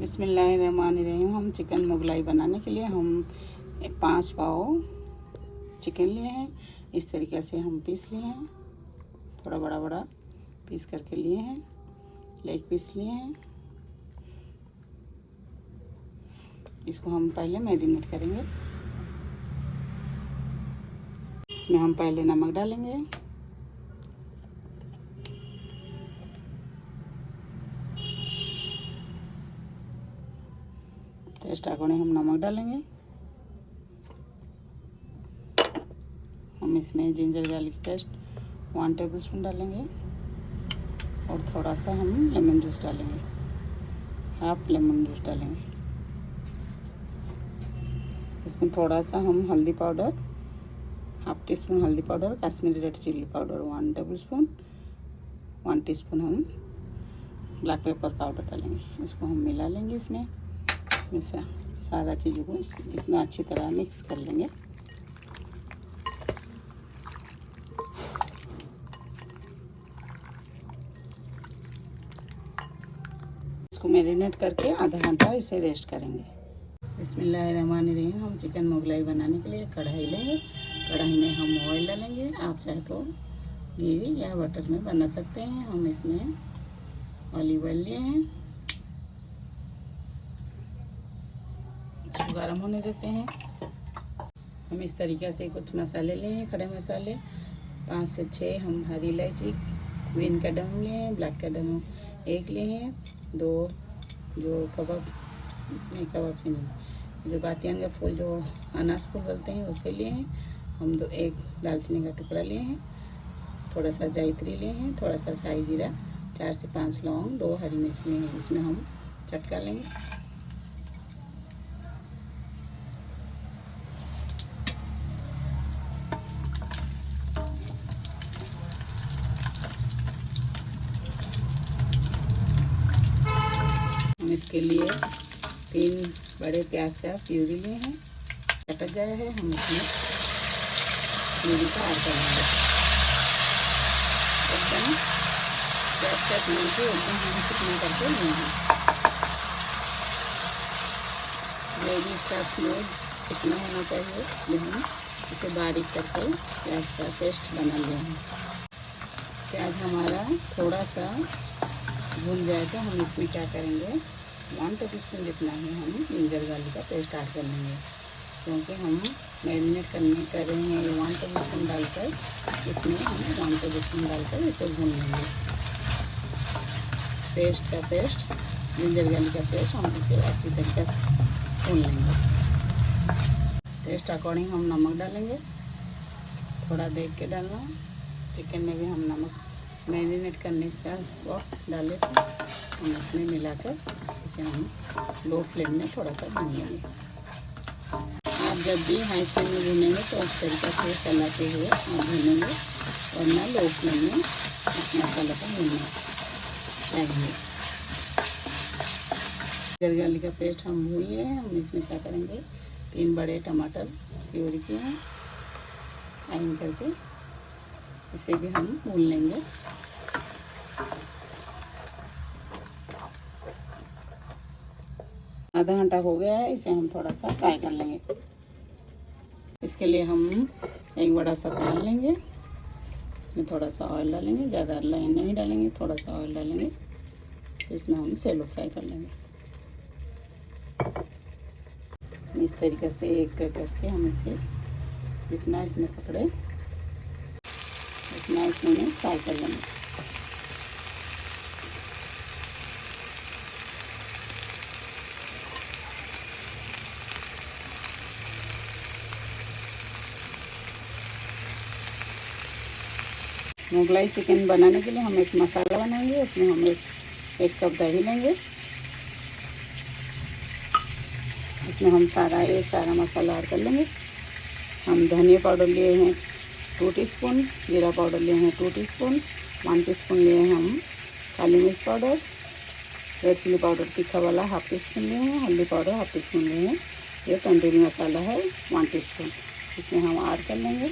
बिस्मिल्लाहिर्रहमानिर्रहीम। हम चिकन मुगलाई बनाने के लिए हम 5 पाव चिकन लिए हैं। इस तरीके से हम पीस लिए हैं, थोड़ा बड़ा बड़ा पीस करके लिए हैं। लेग पीस लिए हैं। इसको हम पहले मैरिनेट करेंगे। इसमें हम पहले नमक डालेंगे, टेस्ट अकॉर्डिंग हम नमक डालेंगे। हम इसमें जिंजर गार्लिक पेस्ट 1 टेबलस्पून डालेंगे और थोड़ा सा हम लेमन जूस डालेंगे, हाफ लेमन जूस डालेंगे। इसमें थोड़ा सा हम हल्दी पाउडर, हाफ टी स्पून हल्दी powder, Kashmiri red chilli powder 1 tablespoon, 1 teaspoon हम ब्लैक पेपर पाउडर डालेंगे। इसको हम मिला लेंगे। इसमें से सारा चीज़ों को इसमें अच्छी तरह मिक्स कर लेंगे। इसको मैरिनेट करके आधा घंटा इसे रेस्ट करेंगे। बिस्मिल्लाहिर्रहमानिर्रहीम। हम चिकन मुगलाई बनाने के लिए कढ़ाई लेंगे। कढ़ाई में हम ऑयल डालेंगे। आप चाहे तो घी या बटर में बना सकते हैं। हम इसमें ऑलिव ऑयल लिए हैं। इसको गर्म होने देते हैं। हम इस तरीके से कुछ मसाले लिए हैं, खड़े मसाले 5 से 6 हम हरी इलायची, ग्रीन कार्डमम लिए हैं, ब्लैक कार्डमम 1 लिए हैं, 2 जो कबाब से नहीं, जो बातियान का फूल जो अनाज फूल बोलते हैं उसे लिए हैं हम, 1 दालचीनी का टुकड़ा लिए हैं, थोड़ा सा जायत्री लिए हैं, थोड़ा सा शाही जीरा, 4 से 5 लौंग, 2 हरी मिर्च लिए हैं। इसमें हम चटका लेंगे। हम इसके लिए 3 बड़े प्याज का प्यूरी लिए हैं। कटक गया है, हम इसमें प्यूरी का ऐड करेंगे। एकदम प्याज का प्यूरी एकदम हम चिकन करके लेंगे। ग्रेवी का स्मेल कितना होना चाहिए, ये हम इसे बारीक करके प्याज का पेस्ट बना लिए हैं। प्याज हमारा थोड़ा सा भून जाए तो हम इसमें क्या करेंगे, 1 टेबलस्पून जितना ही हम जिंजर गार्लिक का पेस्ट ऐड कर लेंगे, क्योंकि हम मैरिनेट कर रहे हैं 1 टेबलस्पून डालकर। इसमें हम 1 टेबलस्पून डालकर इसे भून लेंगे। पेस्ट जिंजर गार्लिक का पेस्ट हम इसे अच्छी तरीके से भून लेंगे। टेस्ट अकॉर्डिंग हम नमक डालेंगे, थोड़ा देख के डालना। चिकन में भी हम नमक मैरिनेट करने का वक्त डाले थे, हम इसमें मिलाकर इसे हम लो फ्लेम में थोड़ा सा भून लेंगे। आप जब भी हाई फ्लेम में भूनेंगे तो इस तरीके से चलाते हुए हम भूनेंगे, वरना लो फ्लेम में इस मसाला को भूनना चाहिए। जिंजर गार्लिक का पेस्ट हम भून लिए हैं। हम इसमें क्या करेंगे, 3 बड़े टमाटर प्यूरी किए हैं, आइन करके इसे भी हम भून लेंगे। आधा घंटा हो गया है, इसे हम थोड़ा सा फ्राई कर लेंगे। इसके लिए हम एक बड़ा सा पैन लेंगे। इसमें थोड़ा सा ऑयल डालेंगे, ज़्यादा नहीं डालेंगे, थोड़ा सा ऑयल डालेंगे। इसमें हम सेलो फ्राई कर लेंगे। इस तरीके से एक करके हम इसे जितना इसमें पकड़े उतना इसमें फ्राई कर लेंगे। मुगलाई चिकन बनाने के लिए हम एक मसाला बनाएंगे। उसमें हम एक कप दही लेंगे। इसमें हम सारा मसाला ऐड कर लेंगे। हम धनिया पाउडर लिए हैं 2 टीस्पून, जीरा पाउडर लिए हैं 2 टीस्पून, 1 टीस्पून लिए हैं हम काली मिर्च पाउडर, रेड चिल्ली पाउडर तीखा वाला हाफ टीस्पून लिए हैं, हल्दी पाउडर हाफ टीस्पून लिए हैं। ये तंदूरी मसाला है 1 टीस्पून, इसमें हम ऐड कर लेंगे।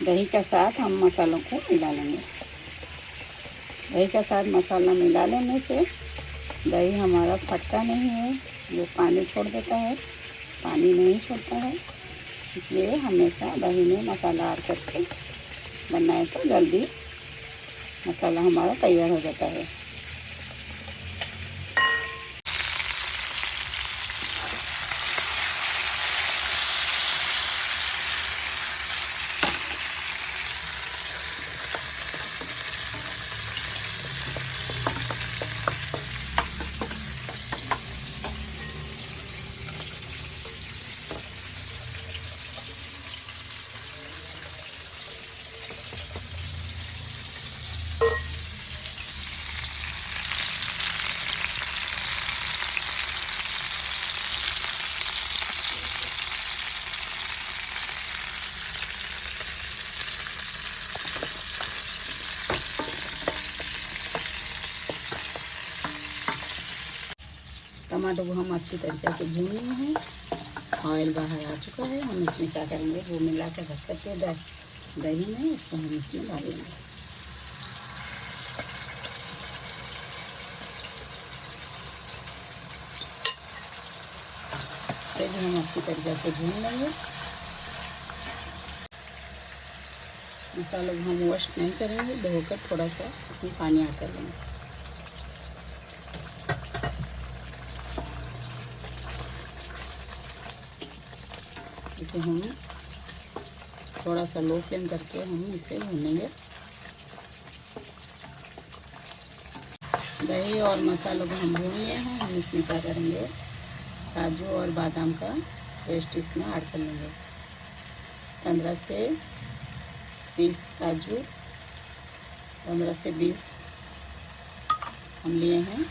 दही के साथ हम मसालों को मिला लेंगे। दही का साथ मसाला मिला लेने से दही हमारा फटता नहीं है, वो पानी छोड़ देता है, पानी नहीं छोड़ता है। इसलिए हमेशा दही में मसाला ऐड करके बनाए तो जल्दी मसाला हमारा तैयार हो जाता है। टमाटर को हम अच्छी तरीके से भून लिए हैं, ऑयल बाहर आ चुका है। हम इसमें क्या करेंगे, वो मिला कर रख करके दही में उसको हम इसमें डालेंगे। इसे भी हम अच्छी तरीके से भून लेंगे। मसालों को हम वेस्ट नहीं करेंगे, धोकर थोड़ा सा इसमें पानी ऐड कर लेंगे। इसे हम थोड़ा सा लो फ्लेम करके हम इसे भूनेंगे। दही और मसालों को हम भून लिए हैं। हम इसमें क्या करेंगे, काजू और बादाम का पेस्ट इसमें ऐड कर लेंगे। 15 से 20 काजू, 15 से 20 हम लिए हैं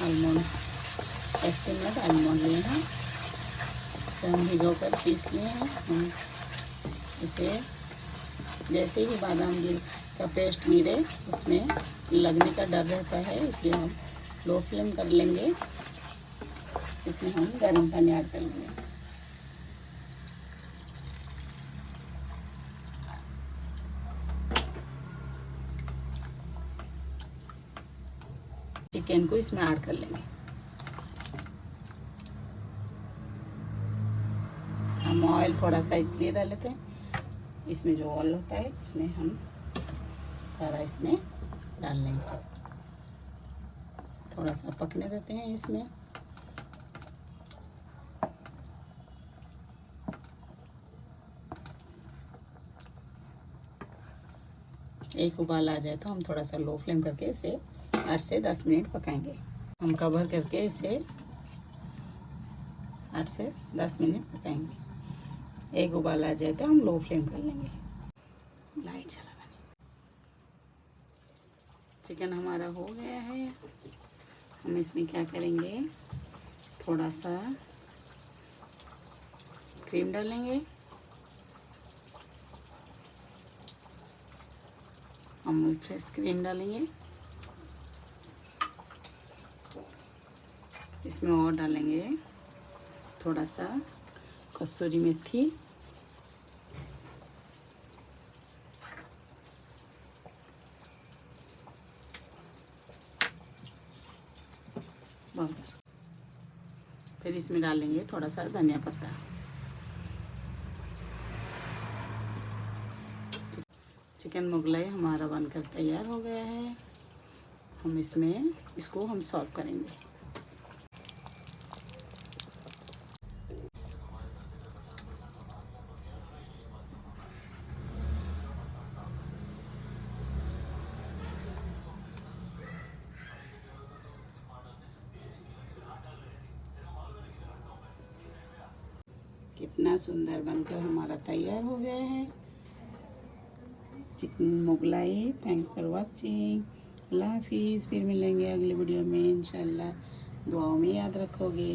आलमंड, कैशनट आलमंड लिए हैं, तो हम भिगो कर पीस लिए हैं। हम इसे जैसे ही बादाम का पेस्ट गिरे उसमें लगने का डर रहता है, इसलिए हम लो फ्लेम कर लेंगे। इसमें हम गर्म पानी ऐड कर लेंगे। चिकन को इसमें ऐड कर लेंगे। हम ऑयल थोड़ा सा इसलिए डाल लेते हैं, इसमें जो ऑयल होता है उसमें हम सारा इसमें डाल लेंगे। थोड़ा सा पकने देते हैं इसमें। एक उबाल आ जाए तो हम थोड़ा सा लो फ्लेम करके इसे 8 से 10 मिनट पकाएंगे। हम कवर करके इसे 8 से 10 मिनट पकाएंगे। एक उबाल आ जाए तो हम लो फ्लेम कर लेंगे। लाइट चला देंगे। चिकन हमारा हो गया है। हम इसमें क्या करेंगे, थोड़ा सा क्रीम डालेंगे। हम फ्रेश क्रीम डालेंगे। इसमें और डालेंगे थोड़ा सा कसूरी मेथी, फिर इसमें डालेंगे थोड़ा सा धनिया पत्ता। चिकन मुगलाई हमारा बनकर तैयार हो गया है। हम इसको हम सर्व करेंगे। कितना सुंदर बनकर हमारा तैयार हो गया है chicken Mughlai. Thanks for watching. अल्लाह हाफिज़। फिर मिलेंगे अगले वीडियो में इंशाल्लाह। दुआओं में याद रखोगे।